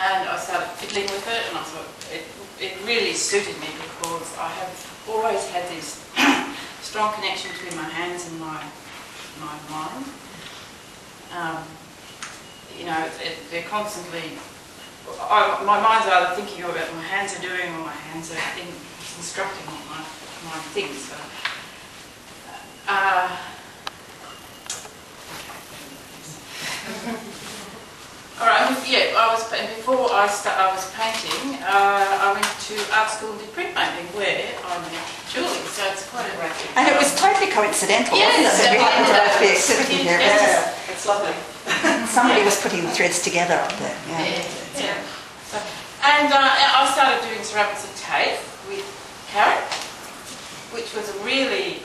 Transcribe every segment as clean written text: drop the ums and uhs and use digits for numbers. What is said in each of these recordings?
And I started fiddling with it, and I thought it really suited me because I have always had this strong connection between my hands and my mind. You know, they're constantly, my mind's either thinking about what my hands are doing or my hands are instructing what my mind thinks. So, all right, yeah, before I was painting, I went to art school and did printmaking where I met Julie, so it's quite a great thing. And it was totally coincidental, yes, wasn't it? We happened to both be sitting here. Yes. It's lovely. Somebody was putting the threads together up there. Yeah. So, and I started doing ceramics and tape with carrot, which was really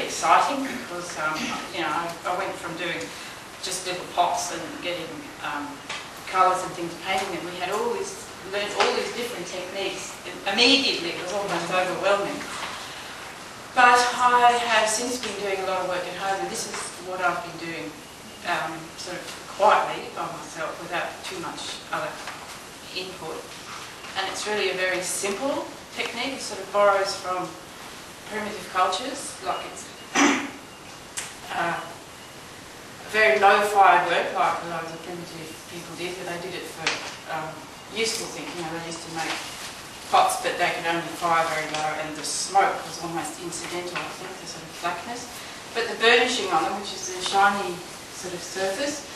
exciting because you know, I went from doing just little pots and getting colours and things, painting them. We had learned all these different techniques. Immediately, it was almost overwhelming. But I have since been doing a lot of work at home, and this is what I've been doing sort of quietly by myself without too much other input. And it's really a very simple technique. It sort of borrows from primitive cultures, like it's very low-fired work, like a lot of the primitive people did, but they did it for useful things. You know, they used to make pots, but they could only fire very low, and the smoke was almost incidental, I think, the sort of blackness. But the burnishing on them, which is the shiny sort of surface,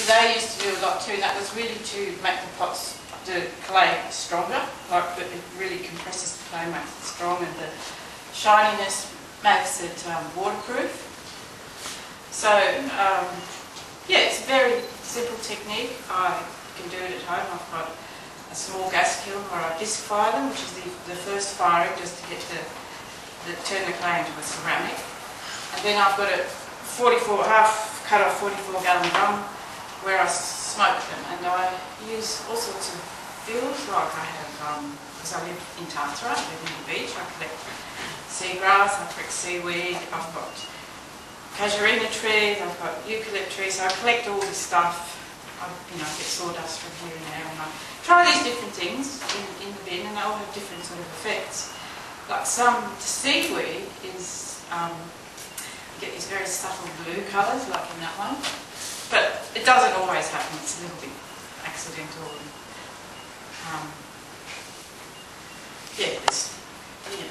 they used to do a lot too, and that was really to make the pots, the clay stronger, like it really compresses the clay, makes it strong, and the shininess makes it waterproof. So, yeah, it's a very simple technique. I can do it at home. I've got a small gas kiln where I bisque fire them, which is the first firing, just to get turn the clay into a ceramic. And then I've got a half cut off 44 gallon drum where I smoke them, and I use all sorts of fuels. Like I have, because I live in Tartara, I live in the beach, I collect seagrass, I collect seaweed, I've got casuarina trees, I've got eucalypt trees, so I collect all this stuff. I get sawdust from here and there, and I try these different things in the bin, and they all have different sort of effects. Like some seaweed is, you get these very subtle blue colours, like in that one, but it doesn't always happen. It's a little bit accidental.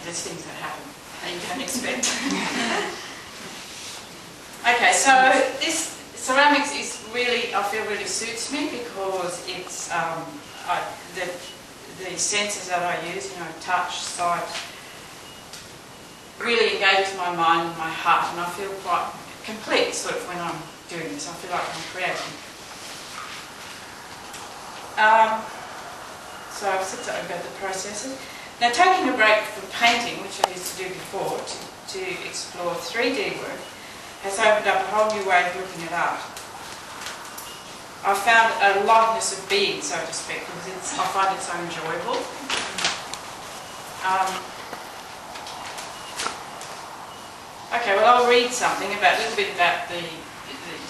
There's things that happen that you don't expect. Okay, so this ceramics is really, I feel, really suits me because it's the senses that I use, touch, sight, really engages my mind and my heart, and I feel quite complete sort of when I'm doing this. I feel like I'm creating. So I've said something about the processes. Now, taking a break from painting, which I used to do before, to explore 3D work, has opened up a whole new way of looking at art. I found a lightness of being, so to speak, because I find it so enjoyable. Okay, well, I'll read something a little bit about the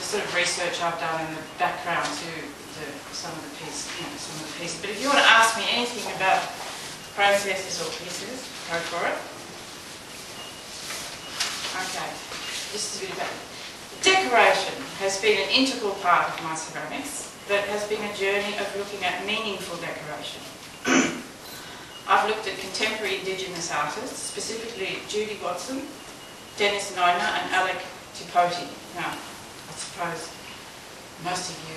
sort of research I've done in the background to some of the pieces. But if you want to ask me anything about processes or pieces, go for it. Okay. This is a bit about it. Decoration has been an integral part of my ceramics, but has been a journey of looking at meaningful decoration. I've looked at contemporary Indigenous artists, specifically Judy Watson, Dennis Nona and Alec Tipoti. Now, I suppose most of you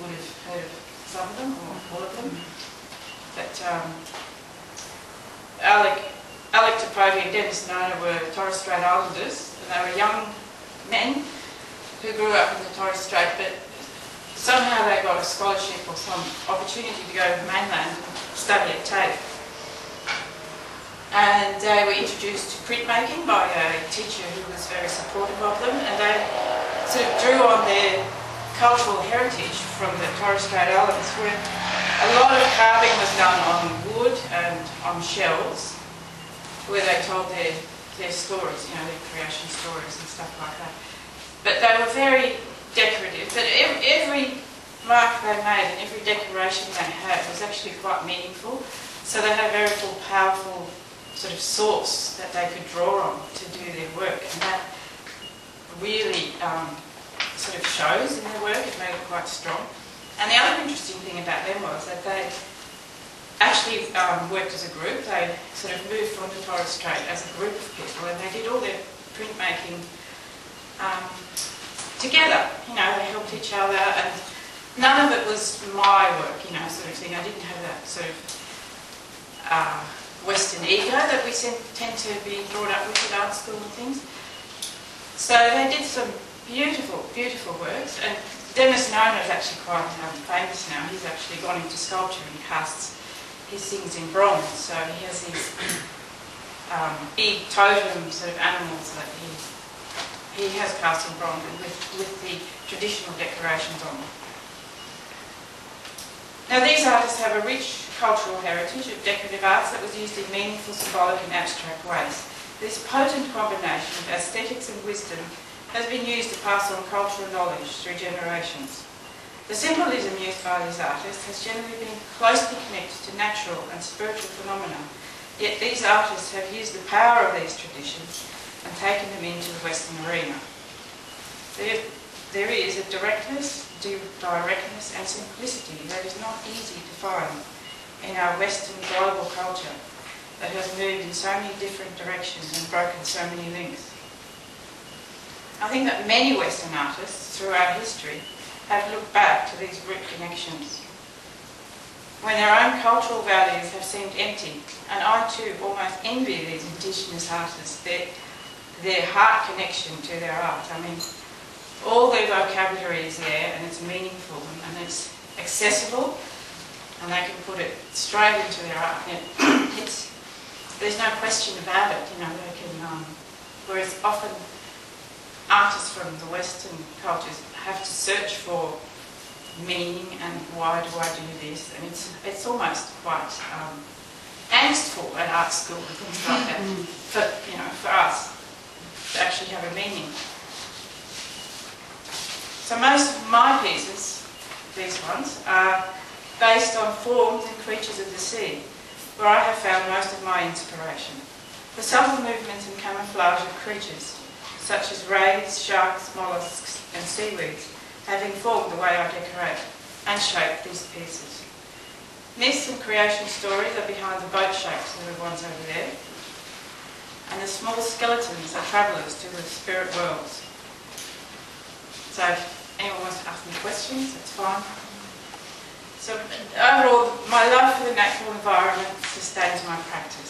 would have heard of some of them, or all of them. But Alec Tipoti and Dennis Nona were Torres Strait Islanders, and they were young men who grew up in the Torres Strait, but somehow they got a scholarship or some opportunity to go to the mainland and study at TAFE. And they were introduced to printmaking by a teacher who was very supportive of them, and they sort of drew on their cultural heritage from the Torres Strait Islands, where a lot of carving was done on wood and on shells, where they told their stories, their creation stories and stuff like that. But they were very decorative. But every mark they made and every decoration they had was actually quite meaningful. So they had a very powerful sort of source that they could draw on to do their work, and that really sort of shows in their work. It made it quite strong. And the other interesting thing about them was that they actually worked as a group. They sort of moved from the Torres Strait as a group of people, and they did all their printmaking together. You know, they helped each other, and none of it was my work, you know, sort of thing. I didn't have that sort of Western ego that we tend to be brought up with at art school and things. So they did some beautiful, beautiful works, and Demis Nona is actually quite famous now. He's actually gone into sculpture and casts his things in bronze, so he has these big totem sort of animals that he has cast in bronze with the traditional decorations on them. Now these artists have a rich cultural heritage of decorative arts that was used in meaningful, symbolic and abstract ways. This potent combination of aesthetics and wisdom has been used to pass on cultural knowledge through generations. The symbolism used by these artists has generally been closely connected to natural and spiritual phenomena, yet these artists have used the power of these traditions and taken them into the Western arena. There is a directness and simplicity that is not easy to find in our Western global culture that has moved in so many different directions and broken so many links. I think that many Western artists throughout history have looked back to these root connections when their own cultural values have seemed empty, and I too almost envy these Indigenous artists, their heart connection to their art. I mean, all their vocabulary is there, and it's meaningful, and it's accessible, and they can put it straight into their art. There's no question about it, you know. They can, whereas often artists from the Western cultures have to search for meaning and why do I do this, and it's almost quite angstful at art school and things like that. For us to actually have a meaning. So most of my pieces, these ones, are based on forms and creatures of the sea, where I have found most of my inspiration. The subtle movements and camouflage of creatures, such as rays, sharks, mollusks and seaweeds, have informed the way I decorate and shape these pieces. Myths and creation stories are behind the boat shapes of the ones over there, and the small skeletons are travellers to the spirit worlds. So if anyone wants to ask me questions, that's fine. So overall, my love for the natural environment sustains my practice.